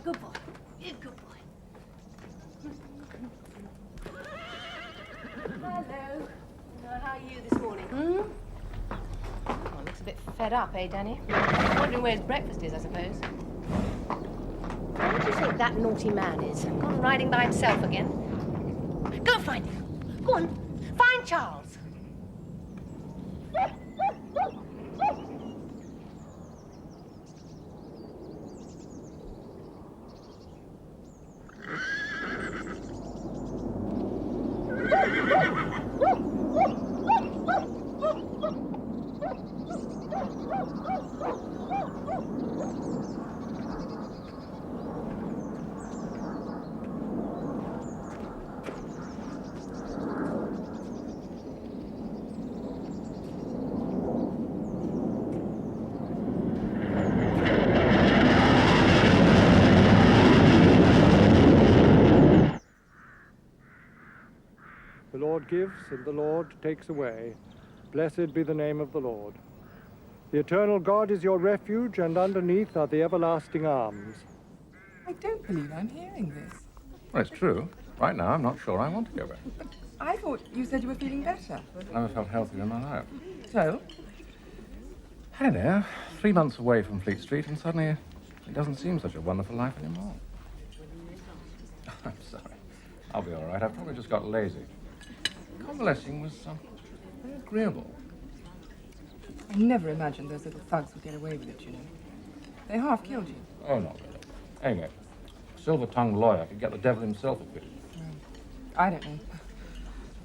Good boy. You're a good boy. Hello. How are you this morning? Well, looks a bit fed up, eh, Danny? Wondering where his breakfast is, I suppose. Where do you think that naughty man is? Gone riding by himself again? Go and find him. Go on. Find Charles. The Lord gives and the Lord takes away. Blessed be the name of the Lord. The eternal God is your refuge, and underneath are the everlasting arms. I don't believe I'm hearing this. Well, it's true. Right now, I'm not sure I want to go back. But I thought you said you were feeling better. I never felt healthier in my life. So? I don't know. 3 months away from Fleet Street, and suddenly it doesn't seem such a wonderful life anymore. I'm sorry. I'll be all right. I probably just got lazy. Convalescing was very agreeable. I never imagined those little thugs would get away with it, you know. They half killed you. Oh, not really. Anyway, silver-tongued lawyer could get the devil himself acquitted. I don't know.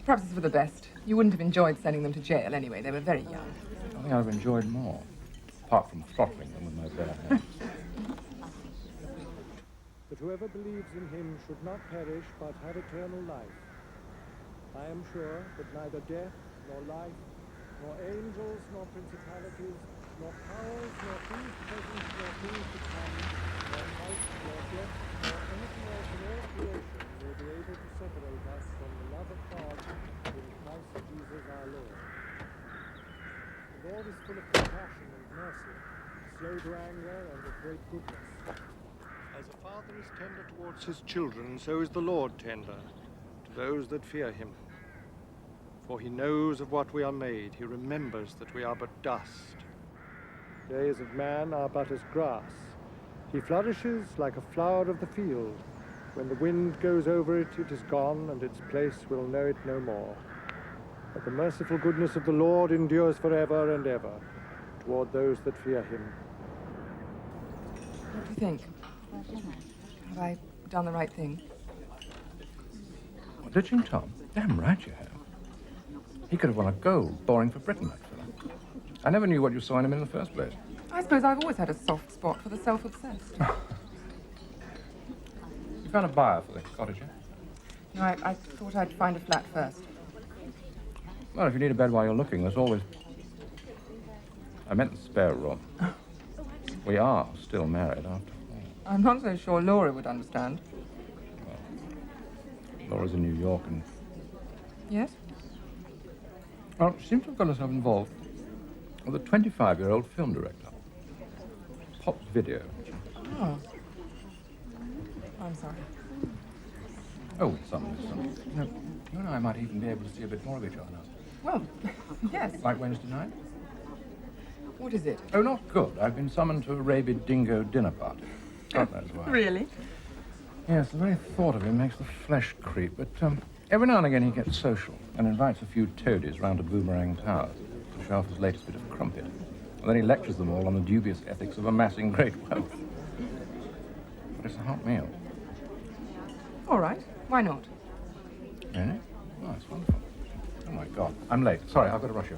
Perhaps it's for the best. You wouldn't have enjoyed sending them to jail anyway. They were very young. I think I'd have enjoyed more, apart from throttling them with my bare hands. But whoever believes in him should not perish, but have eternal life. I am sure that neither death, nor life, nor angels, nor principalities, nor powers, nor things present, nor things to come, nor height, nor depth, nor anything else in all creation will be able to separate us from the love of God in Christ Jesus our Lord. The Lord is full of compassion and mercy, slow to anger, and of great goodness. As a father is tender towards his children, so is the Lord tender to those that fear him. For he knows of what we are made. He remembers that we are but dust. Days of man are but as grass. He flourishes like a flower of the field. When the wind goes over it, it is gone, and its place will know it no more. But the merciful goodness of the Lord endures forever and ever toward those that fear him. What do you think? Have I done the right thing? What, did you, Tom? Damn right you have. He could have won a gold boring for Britain, that fellow. I never knew what you saw in him in the first place. I suppose I've always had a soft spot for the self-obsessed. You found a buyer for the cottage, eh? No, I thought I'd find a flat first. Well, if you need a bed while you're looking, there's always... I meant the spare room. We are still married, after all. I'm not so sure Laura would understand. Well, Laura's in New York, and... Yes? Well, she seems to have got herself involved with a 25-year-old film director. Pop video. Oh. I'm sorry. Oh, some. You know, you and I might even be able to see a bit more of each other now. Well, yes. Like Wednesday night? What is it? Oh, not good. I've been summoned to a rabid dingo dinner party. God knows why. Really? Yes, the very thought of him makes the flesh creep, but every now and again he gets social and invites a few toadies round to Boomerang Towers to show off his latest bit of crumpet. And then he lectures them all on the dubious ethics of amassing great wealth. But it's a hot meal. All right. Why not? Really? Oh, it's wonderful. Oh, my God. I'm late. Sorry, I've got to rush you.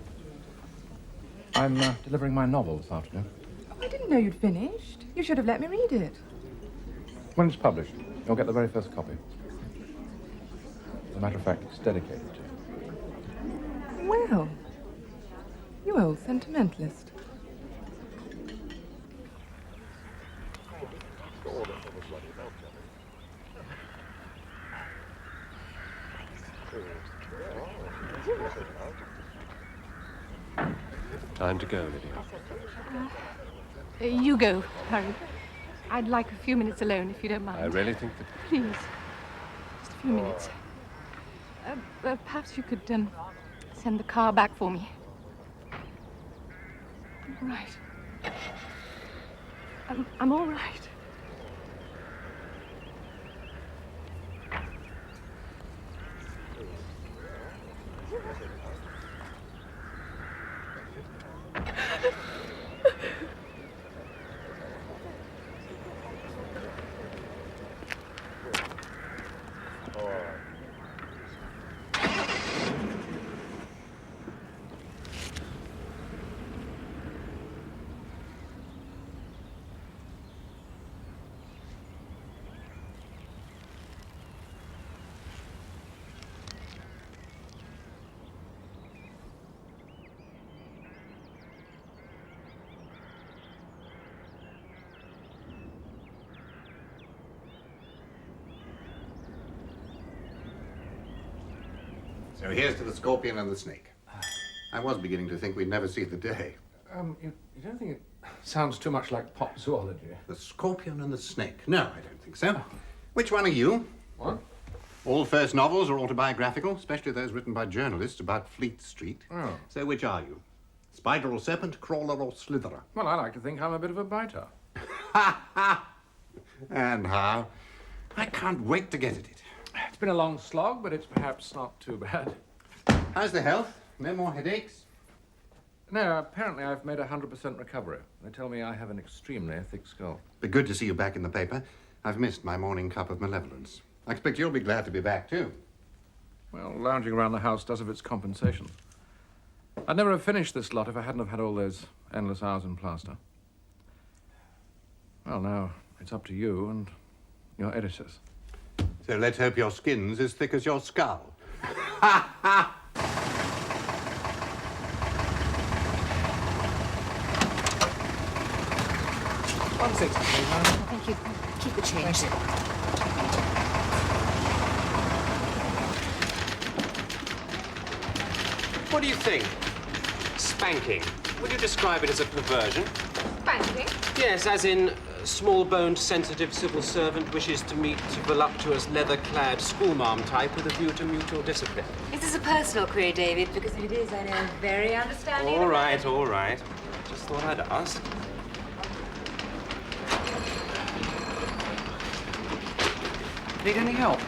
I'm delivering my novel this afternoon. Oh, I didn't know you'd finished. You should have let me read it. When it's published, you'll get the very first copy. As a matter of fact, it's dedicated to you. Well, you old sentimentalist. Time to go, Lydia. You go, Harry. I'd like a few minutes alone, if you don't mind. I really think that... Please. Just a few minutes. Perhaps you could send the car back for me. All right. I'm all right. So here's to the scorpion and the snake. I was beginning to think we'd never see the day. You don't think it sounds too much like pop zoology? The scorpion and the snake? No, I don't think so. Which one are you? What? All first novels are autobiographical, especially those written by journalists about Fleet Street. Oh. So which are you? Spider or serpent, crawler or slitherer? Well, I like to think I'm a bit of a biter. Ha ha! And how? I can't wait to get at it. It's been a long slog, but it's perhaps not too bad. How's the health? No more headaches? No, apparently I've made 100% recovery. They tell me I have an extremely thick skull. Be good to see you back in the paper. I've missed my morning cup of malevolence. I expect you'll be glad to be back, too. Well, lounging around the house does have its compensations. I'd never have finished this lot if I hadn't have had all those endless hours in plaster. Well, now it's up to you and your editors. So let's hope your skin's as thick as your skull. Ha ha! 160, please, madam. Thank you. Keep the change. What do you think? Spanking. Would you describe it as a perversion? Spanking? Yes, as in small-boned, sensitive civil servant wishes to meet voluptuous, leather-clad schoolmarm type with a view to mutual discipline. Is this a personal query, David? Because if it is, I know very understanding. All right, all right. Just thought I'd ask. Need any help?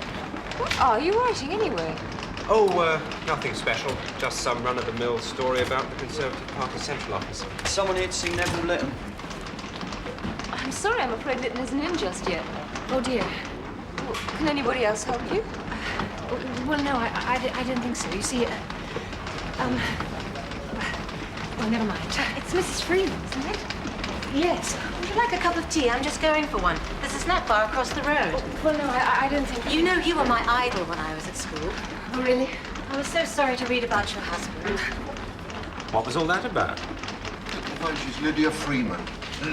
What are you writing anyway? Oh, nothing special. Just some run-of-the-mill story about the Conservative Party Central Office. Someone here to see Neville Lytton. I'm sorry, I'm afraid Lytton isn't in just yet. Oh, dear. Well, can anybody else help you? Well, no, I don't think so. You see, well, never mind. It's Mrs. Freeman, isn't it? Yes. Would you like a cup of tea? I'm just going for one. There's a snack bar across the road. Well, no, I don't think... You know you were my idol when I was at school. Oh, really? I was so sorry to read about your husband. What was all that about? Well, she's Lydia Freeman.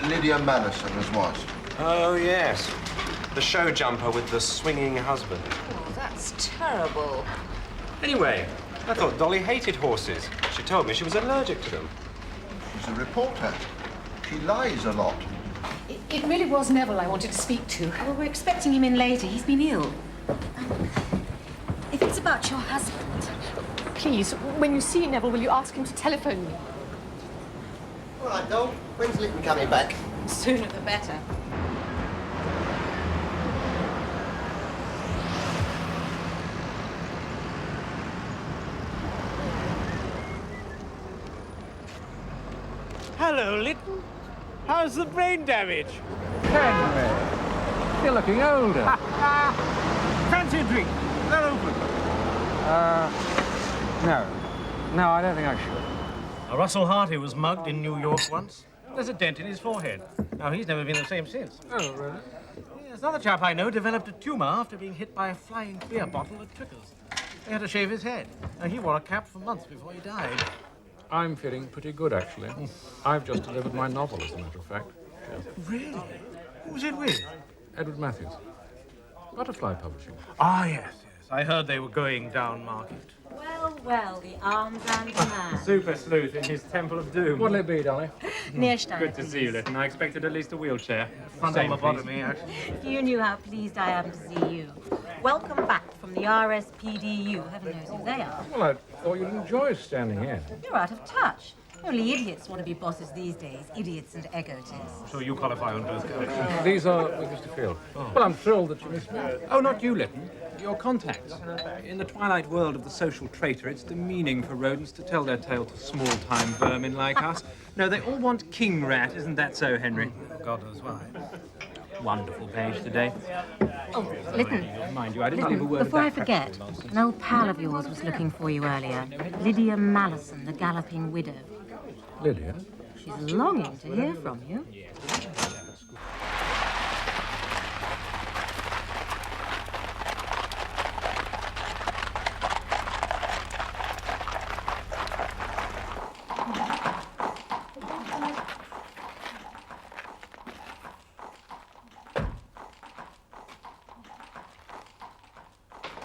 Lydia Mallison as was. Oh, yes. The show jumper with the swinging husband. Oh, that's terrible. Anyway, I thought Dolly hated horses. She told me she was allergic to them. She's a reporter. She lies a lot. It really was Neville I wanted to speak to. Well, we're expecting him in later. He's been ill. If it's about your husband... Please, when you see Neville, will you ask him to telephone me? All right, Dol. When's Lytton coming back? Sooner the better. Hello, Lytton. How's the brain damage? Henry, you're looking older. Fancy a drink? They're open. No, I don't think I should. Russell Harty was mugged in New York once. There's a dent in his forehead. Now, he's never been the same since. Oh, really? Yes, another chap I know developed a tumor after being hit by a flying beer bottle at Tricker's. They had to shave his head. Now, he wore a cap for months before he died. I'm feeling pretty good, actually. I've just delivered my novel, as a matter of fact. Really? Who was it with? Edward Matthews. Butterfly Publishing. Ah, yes, yes. I heard they were going down market. Well, well, the arms and the man. Super sleuth in his temple of doom. What'll it be, Dolly? Nearstein, Good to see you, Lytton. I expected at least a wheelchair. Front Same, lobotomy, actually. If you knew how pleased I am to see you. Welcome back from the RSPDU. Heaven knows who they are. Well, I thought you'd enjoy standing here. You're out of touch. Only idiots want to be bosses these days. Idiots and egotists. So you qualify on both counts. These are with Mr. Field. Well, I'm thrilled that you missed me. Oh, not you, Lytton. Your contacts. In the twilight world of the social traitor, it's demeaning for rodents to tell their tale to small-time vermin like us. No, they all want king rat. Isn't that so, Henry? God knows why. Wonderful page today. Oh, Lytton. Mind you, I didn't leave a word Before I of that forget, an old pal of yours was looking for you earlier. Lydia Mallison, the galloping widow. Lydia? She's longing to hear from you.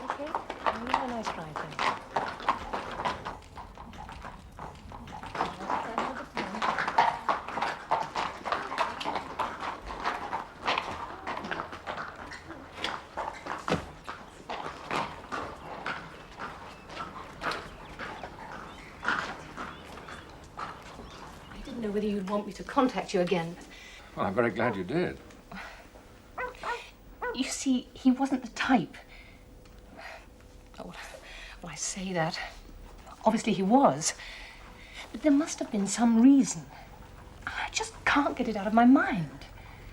Okay, I'll have a nice drive then. I didn't know whether you'd want me to contact you again. Well, I'm very glad you did. You see, he wasn't the type. Oh, well, I say that. Obviously he was. But there must have been some reason. I just can't get it out of my mind.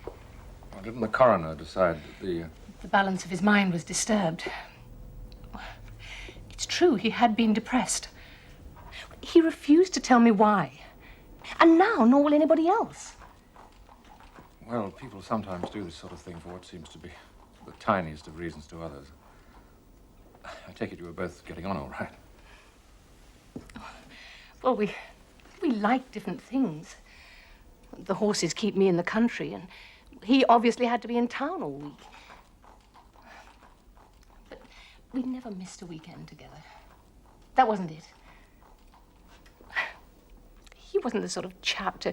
Well, didn't the coroner decide that The balance of his mind was disturbed. It's true, he had been depressed. He refused to tell me why. And now, nor will anybody else. Well, people sometimes do this sort of thing for what seems to be the tiniest of reasons to others. I take it you were both getting on all right. Well, we like different things. The horses keep me in the country, and he obviously had to be in town all week. But we never missed a weekend together. That wasn't it. He wasn't the sort of chap to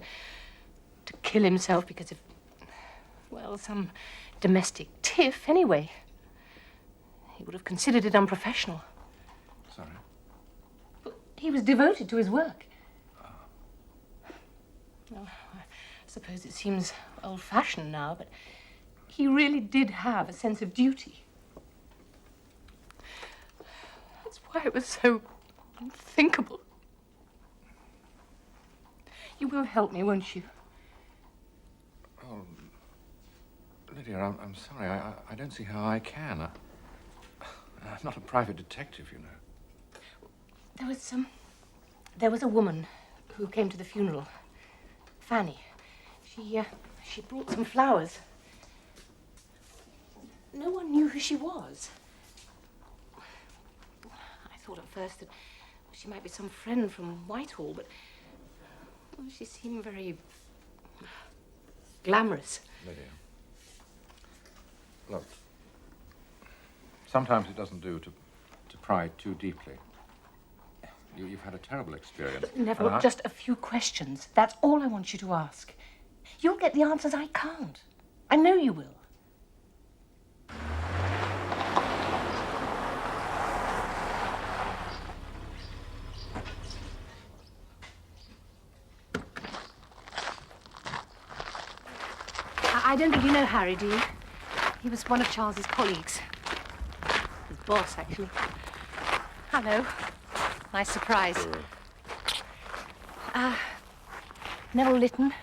kill himself because of, well, some domestic tiff, anyway. He would have considered it unprofessional. Sorry. But he was devoted to his work. Well, I suppose it seems old-fashioned now, but he really did have a sense of duty. That's why it was so unthinkable. You will help me, won't you? Oh, Lydia, I'm sorry. I don't see how I can. I'm not a private detective, you know. There was a woman who came to the funeral. Fanny. She brought some flowers. No one knew who she was. I thought at first that she might be some friend from Whitehall, but well, she seemed very glamorous. Lydia. Look, sometimes it doesn't do to pry too deeply. You've had a terrible experience. Neville, just a few questions. That's all I want you to ask. You'll get the answers I can't. I know you will. I don't think you know Harry, do you? He was one of Charles's colleagues. His boss, actually. Hello. Nice surprise. Neville Lytton,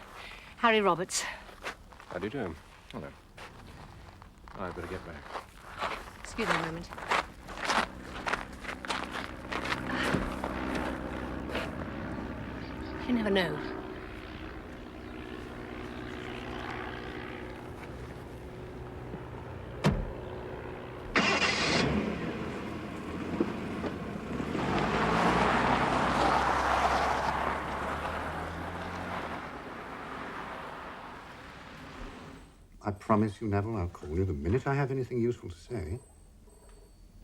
Harry Roberts. How do you do? Hello. I'd better get back. Excuse me a moment. You never know. I promise you, Neville, I'll call you the minute I have anything useful to say.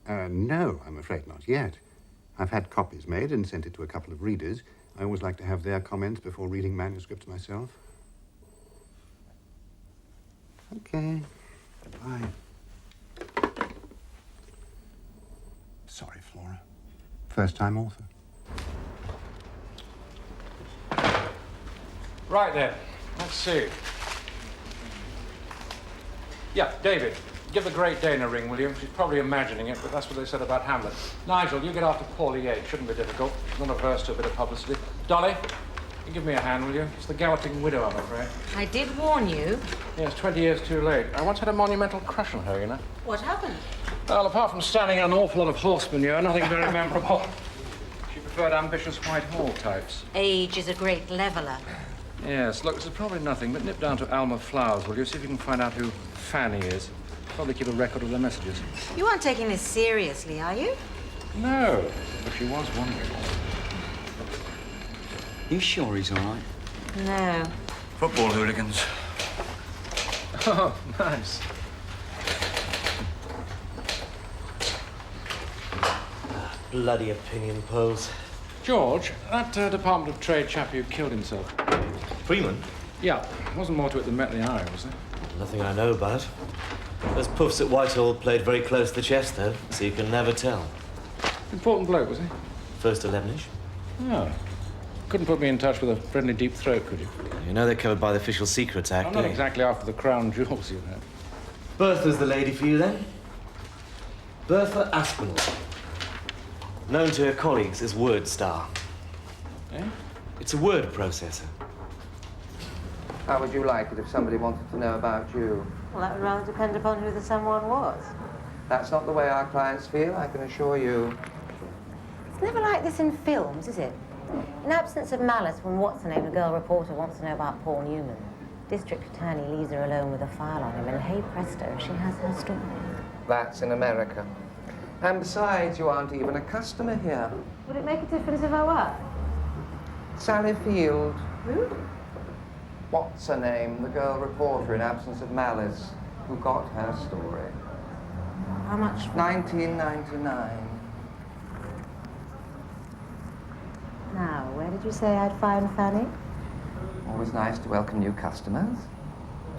No, I'm afraid not yet. I've had copies made and sent it to a couple of readers. I always like to have their comments before reading manuscripts myself. Okay. Bye. Sorry, Flora. First-time author. Right then. Let's see. Yeah, David. Give the great Dane a ring, will you? She's probably imagining it, but that's what they said about Hamlet. Nigel, you get after Paulie Yates. Shouldn't be difficult. She's not averse to a bit of publicity. Dolly, you give me a hand, will you? It's the Galloping Widow, I'm afraid. I did warn you. Yes, 20 years too late. I once had a monumental crush on her, you know. What happened? Well, apart from standing in an awful lot of horse manure, nothing very memorable. She preferred ambitious Whitehall types. Age is a great leveler. Yes, look, this is probably nothing, but nip down to Alma Flowers, will you? See if you can find out who Fanny is. Probably keep a record of their messages. You aren't taking this seriously, are you? No, but she was wonderful. You sure he's all right? No. Football hooligans. Oh, nice. Bloody opinion polls. George, that Department of Trade chap who killed himself. Freeman? Yeah, wasn't more to it than met the eye, was there? Nothing I know about. Those puffs at Whitehall played very close to the chest, though, so you can never tell. Important bloke, was he? First 11-ish. Oh. Couldn't put me in touch with a friendly deep throat, could you? You know they're covered by the Official Secrets Act, I'm not exactly after the crown jewels, you know. Bertha's the lady for you, then? Bertha Aspinall. Known to her colleagues as Word Star. Eh? It's a word processor. How would you like it if somebody wanted to know about you? Well, that would rather depend upon who the someone was. That's not the way our clients feel, I can assure you. It's never like this in films, is it? In absence of malice, when what's-her-name, the girl reporter, wants to know about Paul Newman, district attorney leaves her alone with a file on him, and hey presto, she has her story. That's in America. And besides, you aren't even a customer here. Would it make a difference if I were? Sally Field. Who? What's her name? The girl reporter in absence of malice, who got her story. How much? 1999. Now, where did you say I'd find Fanny? Always nice to welcome new customers.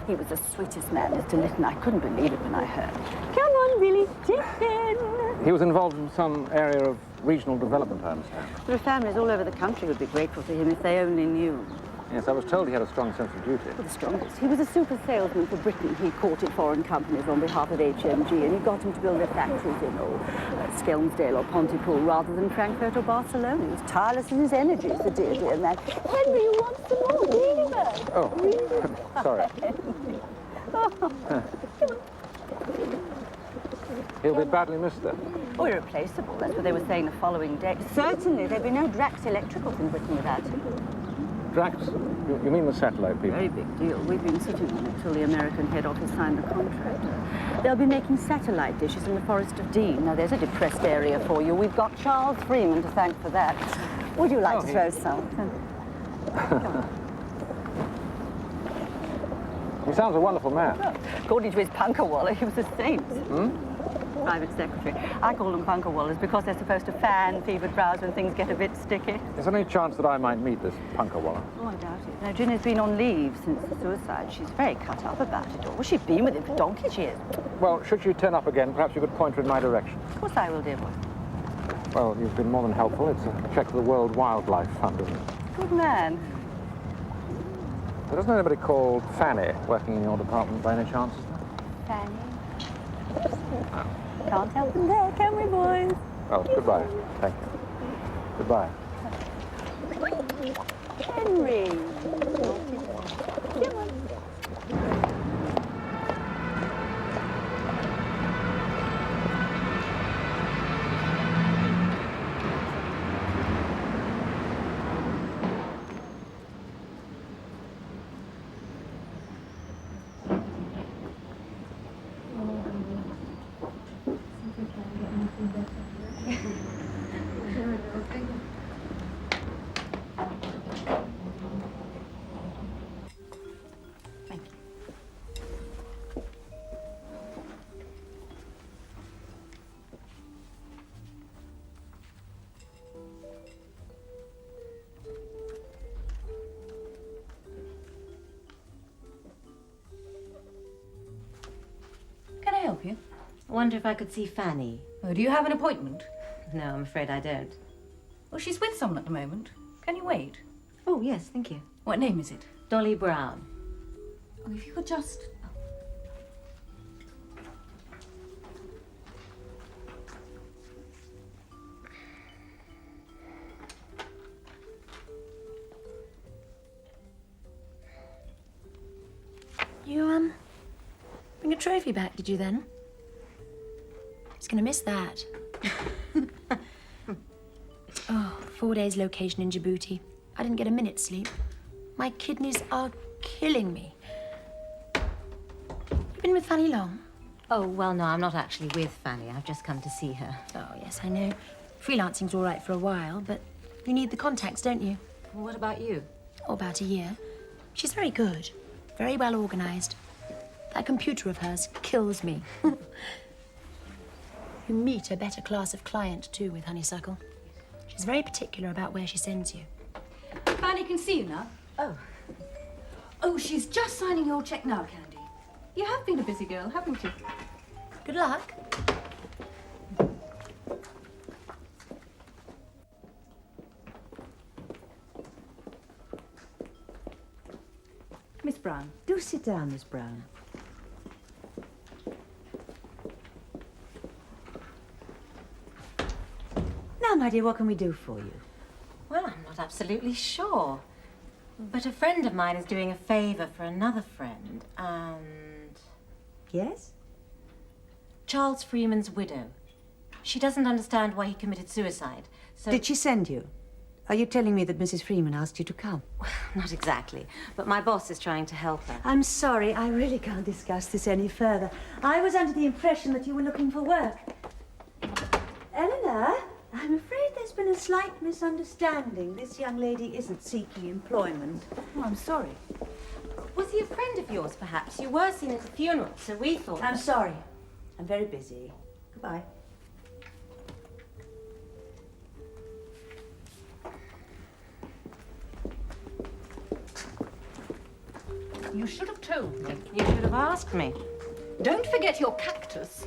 He was the sweetest man, Mr. Lytton. I couldn't believe it when I heard. Come on, Billy, chip in. He was involved in some area of regional development, I understand. There are families all over the country would be grateful to him if they only knew. Yes, I was told he had a strong sense of duty. Well, the strongest. He was a super salesman for Britain. He courted foreign companies on behalf of HMG, and he got them to build their factories in Skelmersdale or Pontypool rather than Frankfurt or Barcelona. He was tireless in his energies, the dear, dear man. Henry, you want some more? Reaver? Oh, sorry. He'll be badly missed, then. Oh, irreplaceable. That's what they were saying the following day. Certainly, there'd be no Drax Electricals in Britain without him. Drax? You mean the satellite people? Very big deal. We've been sitting on it till the American head office signed the contract. They'll be making satellite dishes in the Forest of Dean. Now, there's a depressed area for you. We've got Charles Freeman to thank for that. Would you like to throw some? Come on. He sounds a wonderful man. Well, according to his punker wallet, he was a saint. Hmm? Private secretary. I call them punker wallers because they're supposed to fan fevered brows when things get a bit sticky. Is there any chance that I might meet this punker waller? Oh, I doubt it. Now, Ginny's been on leave since the suicide. She's very cut up about it all. Well, she's been with him for donkey's years. Well, should she turn up again, perhaps you could point her in my direction. Of course I will, dear boy. Well, you've been more than helpful. It's a check to the World Wildlife Fund, isn't it? Good man. There isn't anybody called Fanny working in your department by any chance, is there? Fanny. Can't help them there, can we, boys? Oh, goodbye. Thank you. Goodbye. Henry. Come on. help you? I wonder if I could see Fanny. Oh, do you have an appointment? No, I'm afraid I don't. Well, she's with someone at the moment. Can you wait? Oh, yes, thank you. What name is it? Dolly Brown. Oh, if you could just... You, bring a trophy back, did you then? I was gonna miss that. Oh, 4 days location in Djibouti. I didn't get a minute's sleep. My kidneys are killing me. You been with Fanny long? Oh, well, no, I'm not actually with Fanny. I've just come to see her. Oh, yes, I know. Freelancing's all right for a while, but you need the contacts, don't you? Well, what about you? Oh, about a year. She's very good, very well organized. That computer of hers kills me. You meet a better class of client, too, with Honeysuckle. She's very particular about where she sends you. Fanny can see you now. Oh. Oh, she's just signing your cheque now, Candy. You have been a busy girl, haven't you? Good luck. Miss Brown, do sit down, Miss Brown. Now, my dear, what can we do for you? Well, I'm not absolutely sure. But a friend of mine is doing a favor for another friend, and... Yes? Charles Freeman's widow. She doesn't understand why he committed suicide, so... Did she send you? Are you telling me that Mrs. Freeman asked you to come? Well, not exactly, but my boss is trying to help her. I'm sorry, I really can't discuss this any further. I was under the impression that you were looking for work. Eleanor, I'm afraid there's been a slight misunderstanding. This young lady isn't seeking employment. Oh, I'm sorry. Was he a friend of yours, perhaps? You were seen at the funeral, so we thought... I'm sorry. I'm very busy. Goodbye. You should have told me. You should have asked me. Don't forget your cactus.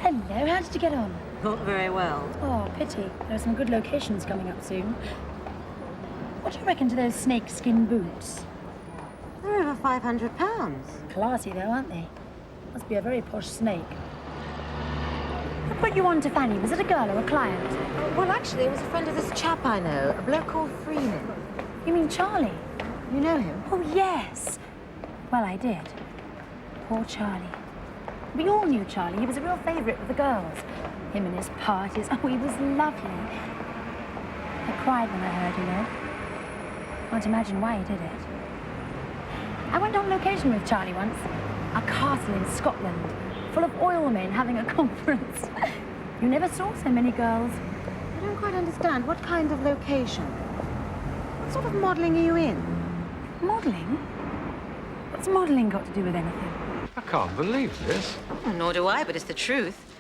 Hello, how did you get on? Not very well. Oh, pity. There are some good locations coming up soon. What do you reckon to those snakeskin boots? They're over £500. Classy, though, aren't they? Must be a very posh snake. What put you on to Fanny? Was it a girl or a client? Well, actually, it was a friend of this chap I know, a bloke called Freeman. You mean Charlie? You know him? Oh, yes. Well, I did. Poor Charlie. We all knew Charlie. He was a real favourite with the girls. Him and his parties. Oh, he was lovely. I cried when I heard, you know. Can't imagine why he did it. I went on location with Charlie once. A castle in Scotland, full of oilmen having a conference. You never saw so many girls. I don't quite understand. What kind of location? What sort of modelling are you in? Modelling? What's modelling got to do with anything? I can't believe this. Oh, nor do I, but it's the truth.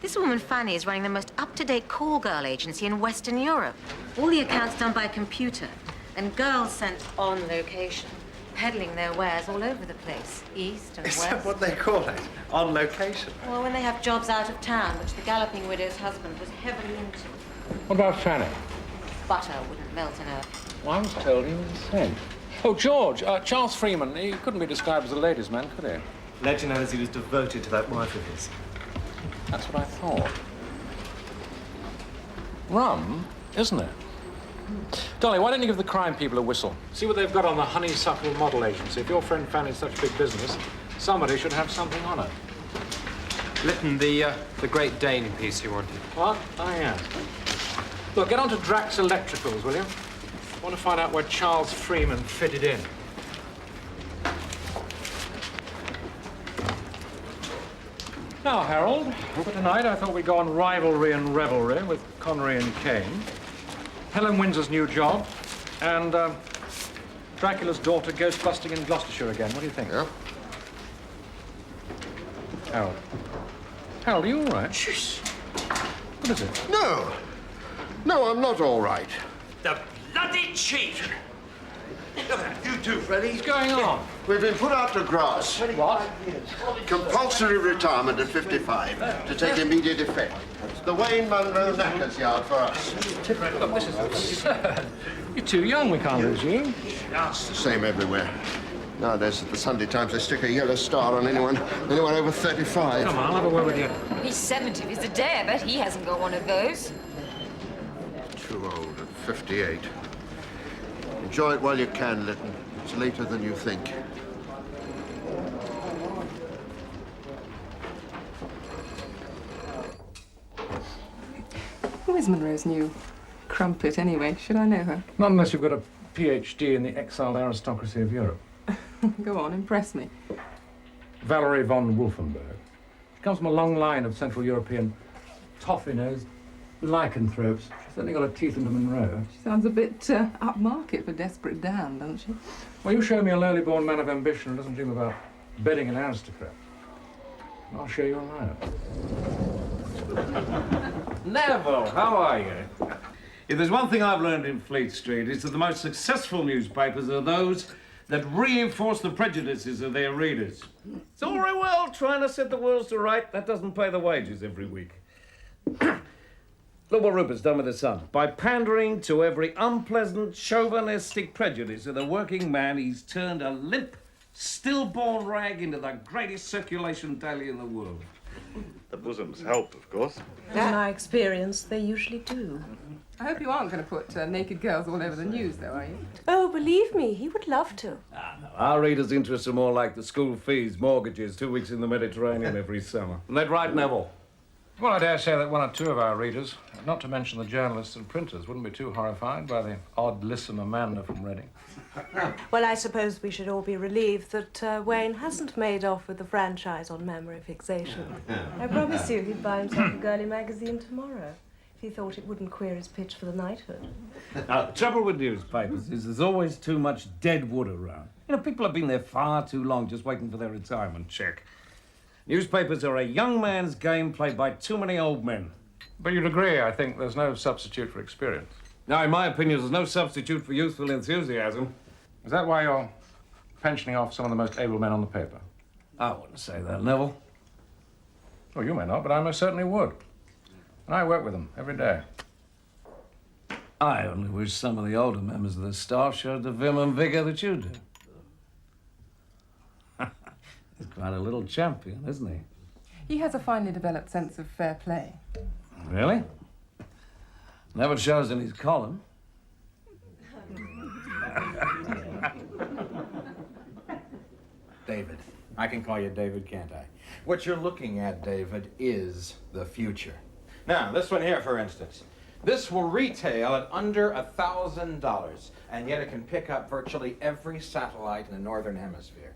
This woman, Fanny, is running the most up-to-date call girl agency in Western Europe. All the accounts done by computer, and girls sent on location, peddling their wares all over the place, east and west. Is that what they call it? On location? Well, when they have jobs out of town, which the galloping widow's husband was heavily into. What about Fanny? Butter wouldn't melt in her. Well, I was told he was a saint. Oh, George, Charles Freeman, he couldn't be described as a ladies' man, could he? Legend has he was devoted to that wife of his. That's what I thought. Rum, isn't it? Dolly, why don't you give the crime people a whistle? See what they've got on the Honeysuckle Model Agency. If your friend Fanny's such big business, somebody should have something on her. Lytton, the Great Dane piece you wanted. What? Oh, yeah. Look, get on to Drax Electricals, will you? I want to find out where Charles Freeman fitted in. Now, Harold, for tonight I thought we'd go on rivalry and revelry with Connery and Kane, Helen Windsor's new job, and Dracula's daughter ghost busting in Gloucestershire again. What do you think? Yeah. Harold. Harold, are you all right? Jeez. What is it? No. No, I'm not all right. The bloody cheat! Look at that. You too, Freddie. What's going on? We've been put out to grass. What? Compulsory retirement at 55 to take immediate effect. It's the Wayne Munro Knackers Yard for us. Look, this is absurd. You're too young. We can't lose you. It's the same everywhere. Nowadays, at the Sunday Times, they stick a yellow star on anyone over 35. Come on, I'll have a word with you. He's 70 if he's a day. I bet he hasn't got one of those. Too old at 58. Enjoy it while you can, Lytton. It's later than you think. Who is Monroe's new crumpet, anyway? Should I know her? Not unless you've got a PhD in the exiled aristocracy of Europe. Go on, impress me. Valerie von Wolfenberg. She comes from a long line of Central European toffee-nosed lycanthropes. She's certainly got her teeth into Monroe. She sounds a bit upmarket for Desperate Dan, doesn't she? Well, you show me a lowly-born man of ambition who doesn't dream about bedding an aristocrat, and I'll show you a liar. Neville, how are you? If there's one thing I've learned in Fleet Street, it's that the most successful newspapers are those that reinforce the prejudices of their readers. It's all very well trying to set the world to right. That doesn't pay the wages every week. Look what Rupert's done with his son. By pandering to every unpleasant, chauvinistic prejudice of the working man, he's turned a limp, stillborn rag into the greatest circulation daily in the world. The bosoms help, of course. In my experience, they usually do. I hope you aren't going to put naked girls all over the news, though, are you? Oh, believe me, he would love to. Our readers' interests are more like the school fees, mortgages, 2 weeks in the Mediterranean every summer. Isn't that right, Neville? Well, I dare say that one or two of our readers, not to mention the journalists and printers, wouldn't be too horrified by the odd lissom Amanda from Reading. Well, I suppose we should all be relieved that Wayne hasn't made off with the franchise on memory fixation. I promise you he'd buy himself a girly magazine tomorrow if he thought it wouldn't queer his pitch for the knighthood. Now, the trouble with newspapers is there's always too much dead wood around. You know, people have been there far too long just waiting for their retirement check. Newspapers are a young man's game played by too many old men. But you'd agree, I think, there's no substitute for experience. Now, in my opinion, there's no substitute for youthful enthusiasm. Is that why you're pensioning off some of the most able men on the paper? I wouldn't say that, Neville. Well, you may not, but I most certainly would. And I work with them every day. I only wish some of the older members of the staff showed the vim and vigor that you do. He's quite a little champion, isn't he? He has a finely developed sense of fair play. Really? Never shows in his column. David. I can call you David, can't I? What you're looking at, David, is the future. Now, this one here, for instance. This will retail at under $1,000, and yet it can pick up virtually every satellite in the Northern Hemisphere.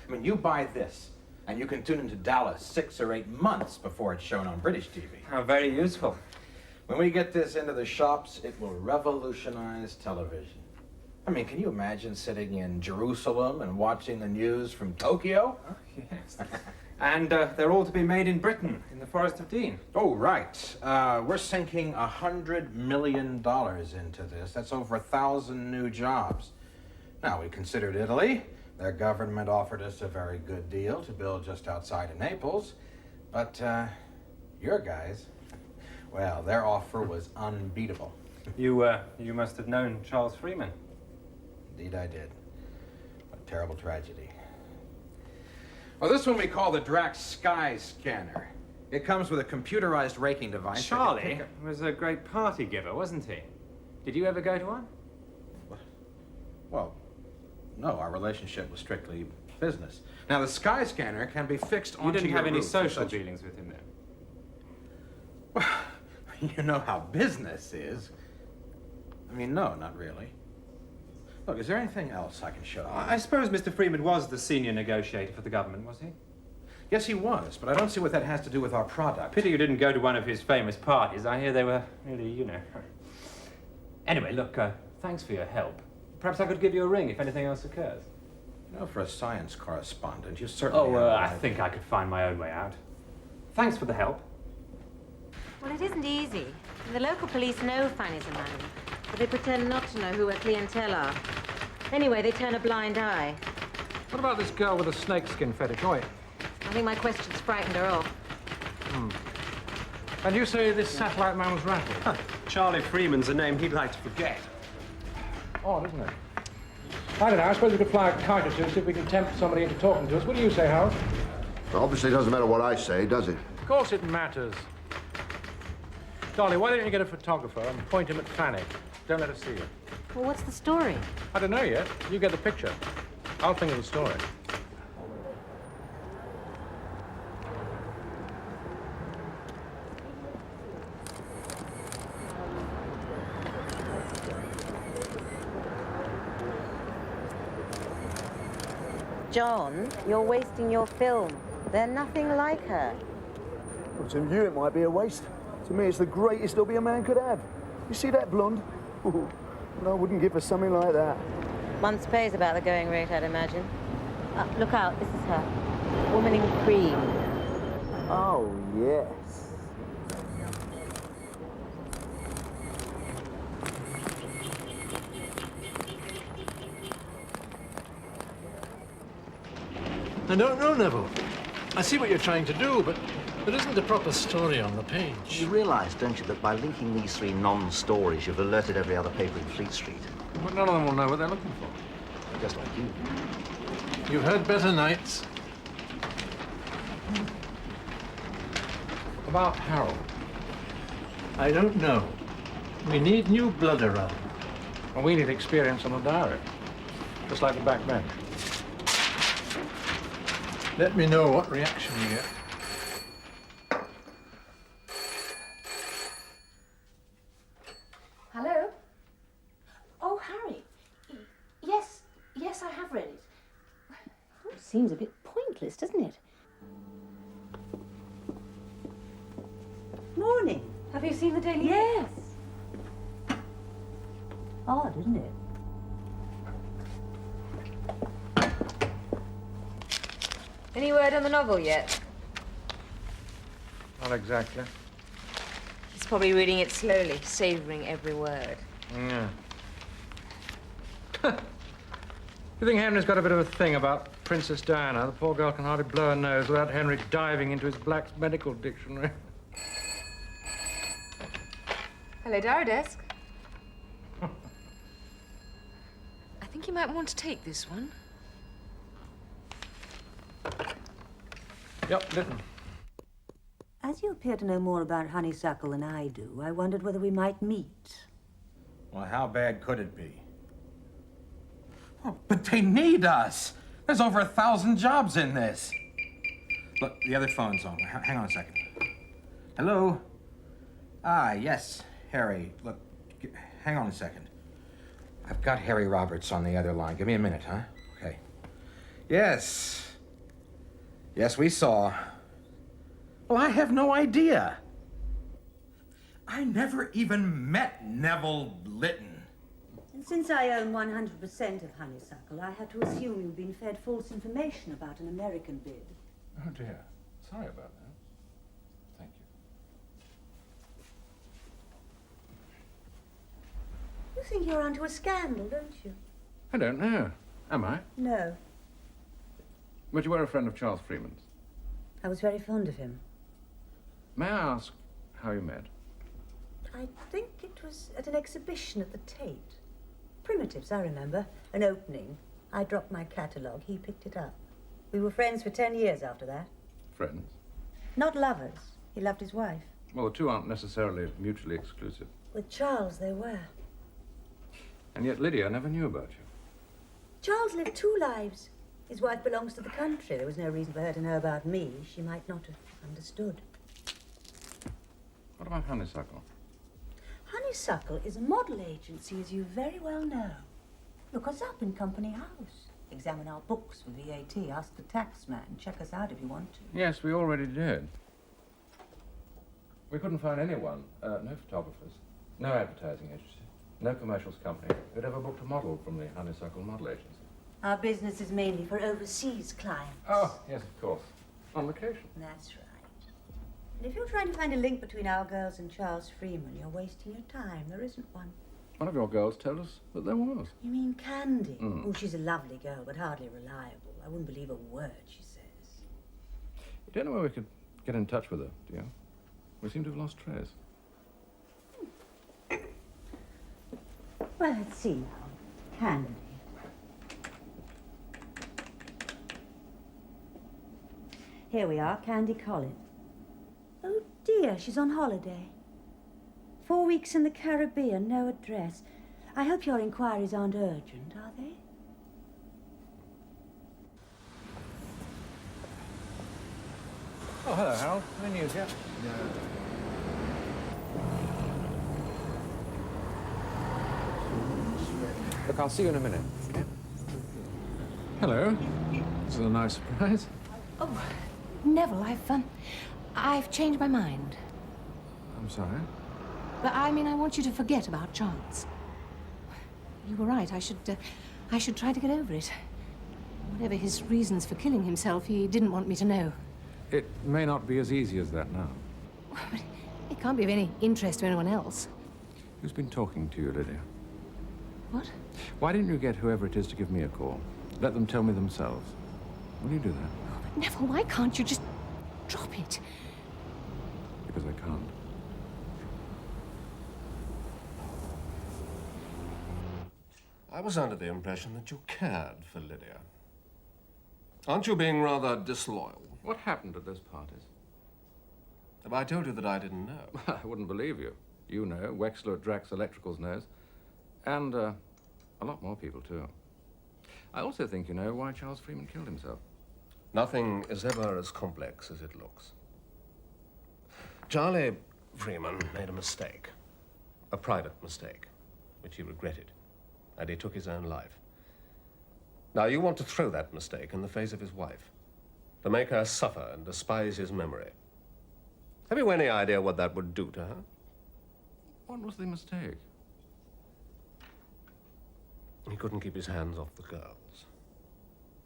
I mean, you buy this, and you can tune into Dallas 6 or 8 months before it's shown on British TV. How very useful. When we get this into the shops, it will revolutionize television. I mean, can you imagine sitting in Jerusalem and watching the news from Tokyo? Oh, yes. And they're all to be made in Britain, in the Forest of Dean. Oh, right. We're sinking $100 million into this. That's over 1,000 new jobs. Now, we considered Italy. Their government offered us a very good deal to build just outside of Naples. But your guys, well, their offer was unbeatable. You must have known Charles Freeman. Indeed I did. What a terrible tragedy. Well, this one we call the Drax Sky Scanner. It comes with a computerized raking device. Charlie was a great party giver, wasn't he? Did you ever go to one? Well, no, our relationship was strictly business. Now, the Sky Scanner can be fixed onto your You didn't have any roof social dealings with him then? Well, you know how business is. I mean, no, not really. Look, is there anything else I can show you? I suppose Mr. Freeman was the senior negotiator for the government, was he? Yes, he was, but I don't see what that has to do with our product. Pity you didn't go to one of his famous parties. I hear they were really, you know. Anyway, look, thanks for your help. Perhaps I could give you a ring if anything else occurs. You know, for a science correspondent, you certainly Oh, have a I right- think I could find my own way out. Thanks for the help. Well, it isn't easy. The local police know Fanny's a man, but they pretend not to know who her clientele are. Anyway, they turn a blind eye. What about this girl with a snakeskin fetish? Oh, yeah. I think my questions frightened her off. And you say this satellite man was rattled? Charlie Freeman's a name he'd like to forget. Odd, isn't it? I don't know. I suppose we could fly a kite or two, see if we can tempt somebody into talking to us. What do you say, Howard? Well, obviously, it doesn't matter what I say, does it? Of course it matters. Dolly, why don't you get a photographer and point him at Fanny? Don't let her see you. Well, what's the story? I don't know yet. You get the picture. I'll think of the story. John, you're wasting your film. They're nothing like her. Well, to you, it might be a waste. To me, it's the greatest hobby a man could have. You see that blonde? Ooh, I wouldn't give her something like that. Month's pay's about the going rate, I'd imagine. Look out, this is her. Woman in cream. Oh, yes. I don't know, Neville. I see what you're trying to do, but there isn't a proper story on the page. You realise, don't you, that by linking these three non-stories, you've alerted every other paper in Fleet Street? But none of them will know what they're looking for. Just like you. You've had better nights. About Harold. I don't know. We need new blood around. Well, we need experience on the diary. Just like the back bench. Let me know what reaction you get. Hello? Oh, Harry. Yes, I have read it. It seems a bit pointless, doesn't it? Morning. Have you seen the Daily? Yes. Odd, isn't it? Any word on the novel yet? Not exactly. He's probably reading it slowly, savouring every word. Yeah. You think Henry's got a bit of a thing about Princess Diana? The poor girl can hardly blow her nose without Henry diving into his Black's medical dictionary. Hello, diary desk. I think you might want to take this one. Yep, Lytton. As you appear to know more about honeysuckle than I do, I wondered whether we might meet. Well, how bad could it be? Oh, but they need us. There's over 1,000 jobs in this. Look, the other phone's on. Hang on a second. Hello? Ah, yes, Harry. Look, hang on a second. I've got Harry Roberts on the other line. Give me a minute, huh? Okay. Yes. Yes, we saw. Well, I have no idea. I never even met Neville Lytton. And since I own 100% of honeysuckle, I had to assume you've been fed false information about an American bid. Oh, dear. Sorry about that. Thank you. You think you're onto a scandal, don't you? I don't know. Am I? No. But you were a friend of Charles Freeman's. I was very fond of him. May I ask how you met? I think it was at an exhibition at the Tate. Primitives, I remember. An opening. I dropped my catalogue. He picked it up. We were friends for 10 years after that. Friends? Not lovers. He loved his wife. Well, the two aren't necessarily mutually exclusive. With Charles, they were. And yet Lydia never knew about you. Charles lived 2 lives. His wife belongs to the country. There was no reason for her to know about me. She might not have understood. What about Honeysuckle? Honeysuckle is a model agency, as you very well know. Look us up in Company House. Examine our books for VAT. Ask the taxman. Check us out if you want to. Yes, we already did. We couldn't find anyone, no photographers, no advertising agency, no commercials company who'd ever booked a model from the Honeysuckle Model Agency. Our business is mainly for overseas clients. Oh, yes, of course. On location. That's right. And if you're trying to find a link between our girls and Charles Freeman, you're wasting your time. There isn't one. One of your girls told us that there was. You mean Candy? Mm. Oh, she's a lovely girl, but hardly reliable. I wouldn't believe a word she says. You don't know where we could get in touch with her, do you? We seem to have lost trace. Well, let's see now. Candy. Here we are, Candy Collins. Oh dear, she's on holiday. 4 weeks in the Caribbean, no address. I hope your inquiries aren't urgent, are they? Oh, hello, Harold. Any news yet? No. Look, I'll see you in a minute. Okay? Hello. This is a nice surprise. Oh, Neville, I've changed my mind. I'm sorry. But I mean, I want you to forget about Charles. You were right. I should try to get over it. Whatever his reasons for killing himself, he didn't want me to know. It may not be as easy as that now. But it can't be of any interest to anyone else. Who's been talking to you, Lydia? What? Why didn't you get whoever it is to give me a call? Let them tell me themselves. Will you do that? But Neville, why can't you just drop it? Because I can't. I was under the impression that you cared for Lydia. Aren't you being rather disloyal? What happened at those parties? Have I told you that I didn't know? I wouldn't believe you. You know, Wexler at Drax Electricals knows. And a lot more people, too. I also think you know why Charles Freeman killed himself. Nothing is ever as complex as it looks. Charlie Freeman made a mistake. A private mistake, which he regretted. And he took his own life. Now, you want to throw that mistake in the face of his wife, to make her suffer and despise his memory. Have you any idea what that would do to her? What was the mistake? He couldn't keep his hands off the girls.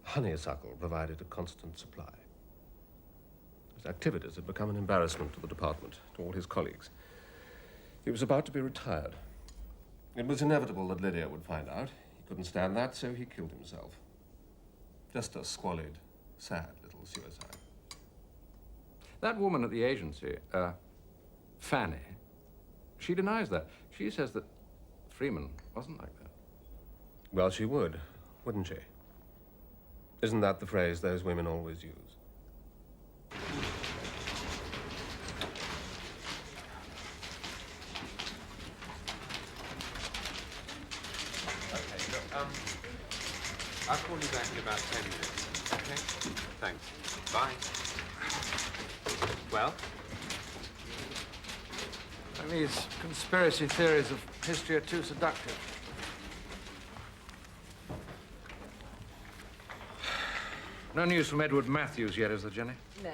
Honeysuckle provided a constant supply. His activities had become an embarrassment to the department, to all his colleagues. He was about to be retired. It was inevitable that Lydia would find out. He couldn't stand that, so he killed himself. Just a squalid, sad little suicide. That woman at the agency, Fanny, she denies that. She says that Freeman wasn't like that. Well, she would, wouldn't she? Isn't that the phrase those women always use? Okay, look, I'll call you back in about 10 minutes, okay? Thanks. Bye. Well? These conspiracy theories of history are too seductive. No news from Edward Matthews yet, is there, Jenny? No.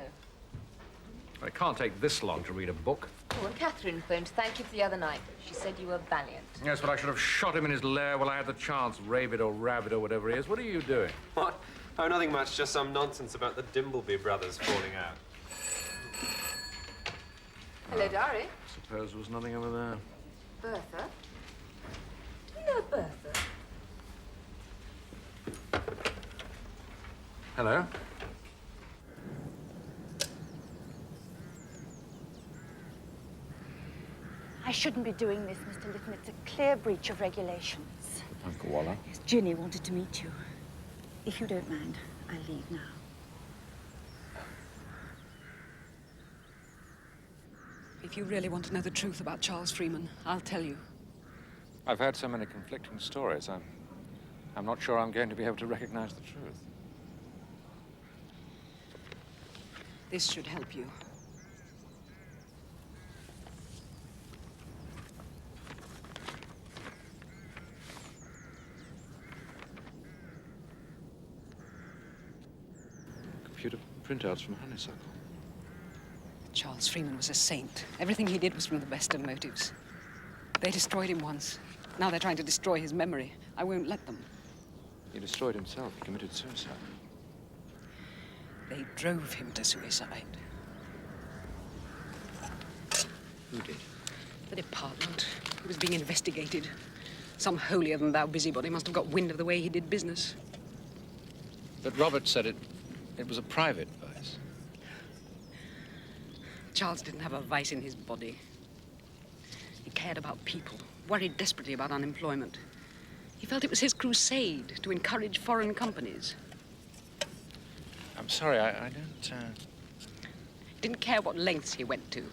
It can't take this long to read a book. Oh, and Catherine phoned to thank you for the other night. She said you were valiant. Yes, but I should have shot him in his lair while I had the chance, Ravid or Rabbit or whatever he is. What are you doing? What? Oh, nothing much, just some nonsense about the Dimbleby brothers falling out. Hello, Dari. Suppose there was nothing over there. Bertha? Do you know Bertha? Hello? I shouldn't be doing this, Mr. Lytton. It's a clear breach of regulations. Uncle Waller. Yes, Ginny wanted to meet you. If you don't mind, I'll leave now. If you really want to know the truth about Charles Freeman, I'll tell you. I've heard so many conflicting stories. I'm not sure I'm going to be able to recognize the truth. This should help you. Computer printouts from Honeysuckle. Charles Freeman was a saint. Everything he did was from the best of motives. They destroyed him once. Now they're trying to destroy his memory. I won't let them. He destroyed himself. He committed suicide. They drove him to suicide. Who did? The department. He was being investigated. Some holier-than-thou busybody must have got wind of the way he did business. But Robert said it was a private vice. Charles didn't have a vice in his body. He cared about people, worried desperately about unemployment. He felt it was his crusade to encourage foreign companies. I'm sorry, I don't, Didn't care what lengths he went to.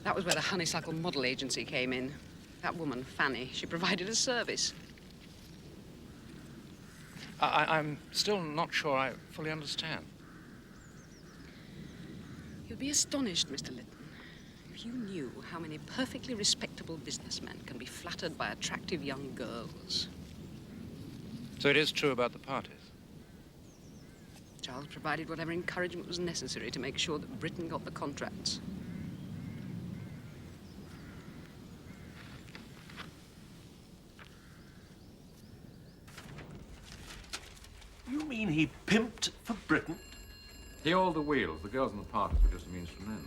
That was where the Honeysuckle Model Agency came in. That woman, Fanny, she provided a service. I'm still not sure I fully understand. You'd be astonished, Mr. Lytton, if you knew how many perfectly respectable businessmen can be flattered by attractive young girls. So it is true about the parties? Charles provided whatever encouragement was necessary to make sure that Britain got the contracts. You mean he pimped for Britain? He oiled the wheels. The girls in the parties were just a means to an end.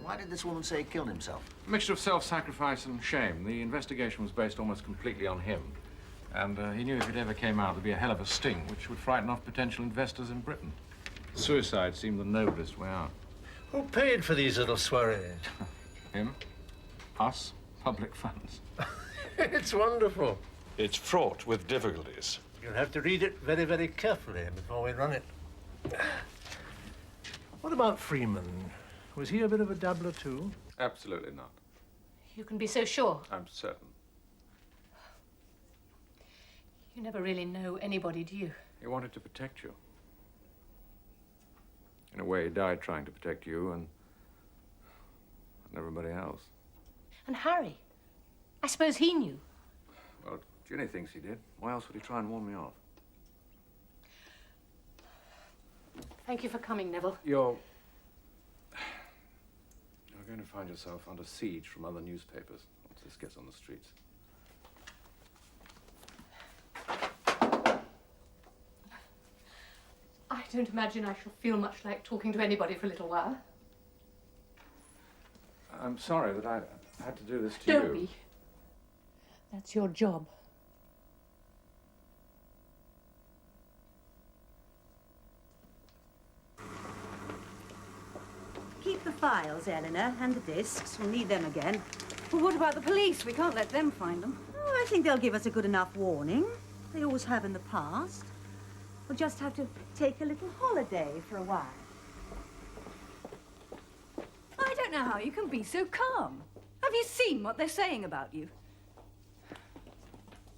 Why did this woman say he killed himself? A mixture of self-sacrifice and shame. The investigation was based almost completely on him. And he knew if it ever came out, there'd be a hell of a sting, which would frighten off potential investors in Britain. Suicide seemed the noblest way out. Who paid for these little soirees? Him? Us? Public funds. It's wonderful. It's fraught with difficulties. You'll have to read it very, very carefully before we run it. What about Freeman? Was he a bit of a dabbler, too? Absolutely not. You can be so sure. I'm certain. You never really know anybody, do you? He wanted to protect you. In a way, he died trying to protect you and everybody else. And Harry? I suppose he knew. Well, Ginny thinks he did. Why else would he try and warn me off? Thank you for coming, Neville. You're going to find yourself under siege from other newspapers once this gets on the streets. I don't imagine I shall feel much like talking to anybody for a little while. I'm sorry that I had to do this to Don't you. be. That's your job. Keep the files, Eleanor, and the discs. We'll need them again. Well, what about the police? We can't let them find them. Oh, I think they'll give us a good enough warning. They always have in the past. We'll just have to take a little holiday for a while. I don't know how you can be so calm. Have you seen what they're saying about you?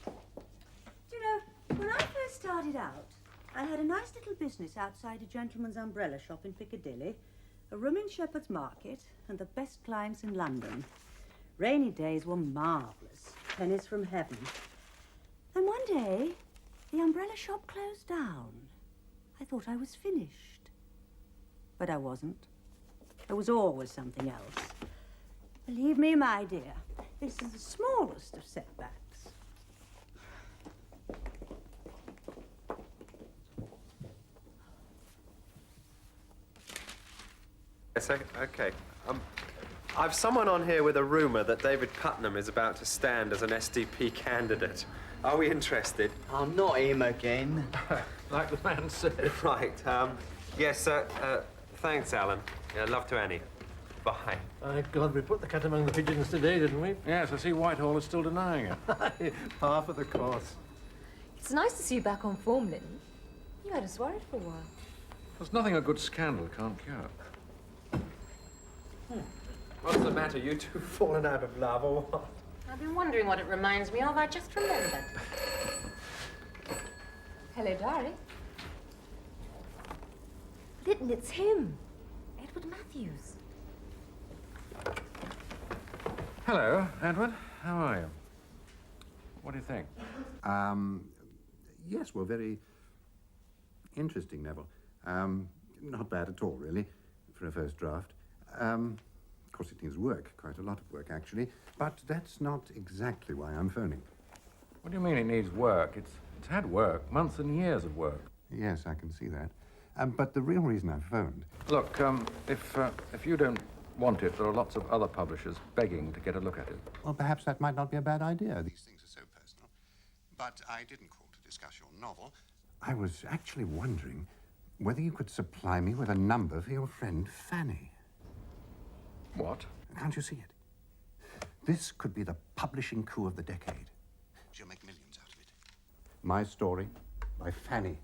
Do you know, when I first started out, I had a nice little business outside a gentleman's umbrella shop in Piccadilly, a room in Shepherd's Market, and the best clients in London. Rainy days were marvellous, pennies from heaven. Then one day, the umbrella shop closed down. I thought I was finished. But I wasn't. There was always something else. Believe me, my dear, this is the smallest of setbacks. Yes, okay. I've someone on here with a rumour that David Putnam is about to stand as an SDP candidate. Are we interested? Oh, not him again. Like the man said. Right. Yes, thanks, Alan. Yeah, love to Annie. Bye. My God, we put the cat among the pigeons today, didn't we? Yes, I see Whitehall is still denying it. Half of the course. It's nice to see you back on form, Lytton. You had us worried for a while. There's nothing a good scandal can't cure. What's the matter? You two fallen out of love or what? I've been wondering what it reminds me of. I just remembered. Hello, Diary. Lytton, it's him. Edward Matthews. Hello, Edward. How are you? What do you think? Yes, well, very interesting, Neville. Not bad at all, really, for a first draft. Of course, it needs work, quite a lot of work, actually. But that's not exactly why I'm phoning. What do you mean it needs work? It's had work, months and years of work. Yes, I can see that. But the real reason I phoned... Look, if you don't want it, there are lots of other publishers begging to get a look at it. Well, perhaps that might not be a bad idea. These things are so personal. But I didn't call to discuss your novel. I was actually wondering whether you could supply me with a number for your friend Fanny. What? Can't you see it? This could be the publishing coup of the decade. She'll make millions out of it. My Story by Fanny.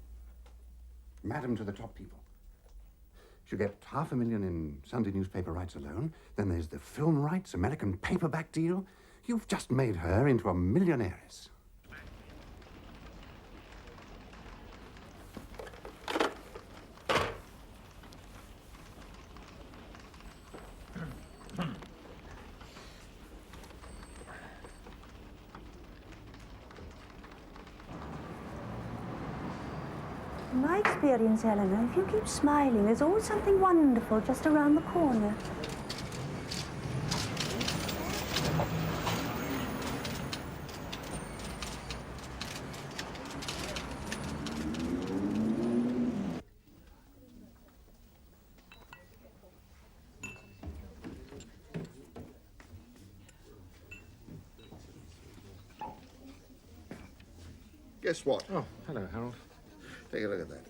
Madam to the top people. She'll get $500,000 in Sunday newspaper rights alone. Then there's the film rights, American paperback deal. You've just made her into a millionairess. In my experience, Eleanor, if you keep smiling, there's always something wonderful just around the corner. Guess what? Oh, hello, Harold. Take a look at that.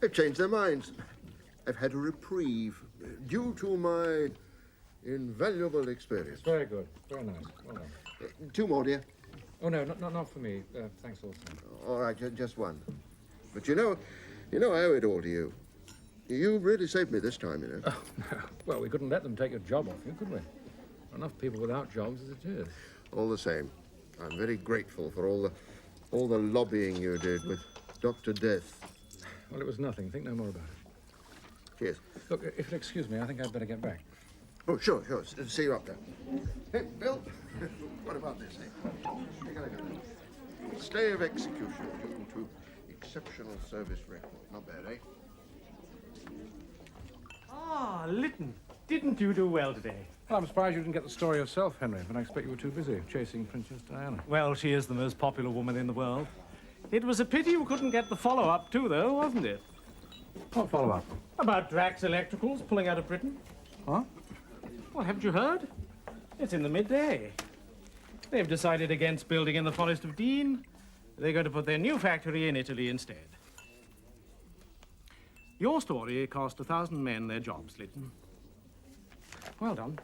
They've changed their minds. I've had a reprieve due to my invaluable experience. Very good. Very nice. Well done. 2 more, dear. Oh, no, not for me. Thanks all the time. All right, just 1. But you know, I owe it all to you. You really saved me this time, you know. Oh, no. Well, we couldn't let them take a job off you, could we? Enough people without jobs as it is. All the same, I'm very grateful for all the lobbying you did with Dr. Death. Well, it was nothing. Think no more about it. Cheers. Look, if you'll excuse me, I think I'd better get back. Oh, sure. See you up there. Hey, Bill, what about this, eh? Take a look at that. Stay of execution due to exceptional service record. Not bad, eh? Ah, Lytton, didn't you do well today? Well, I'm surprised you didn't get the story yourself, Henry, but I expect you were too busy chasing Princess Diana. Well, she is the most popular woman in the world. It was a pity you couldn't get the follow-up too, though, wasn't it? What follow-up? About Drax Electricals pulling out of Britain. Huh? Well, haven't you heard? It's in the midday. They've decided against building in the Forest of Dean. They're going to put their new factory in Italy instead. Your story cost 1,000 men their jobs, Lytton. Well done.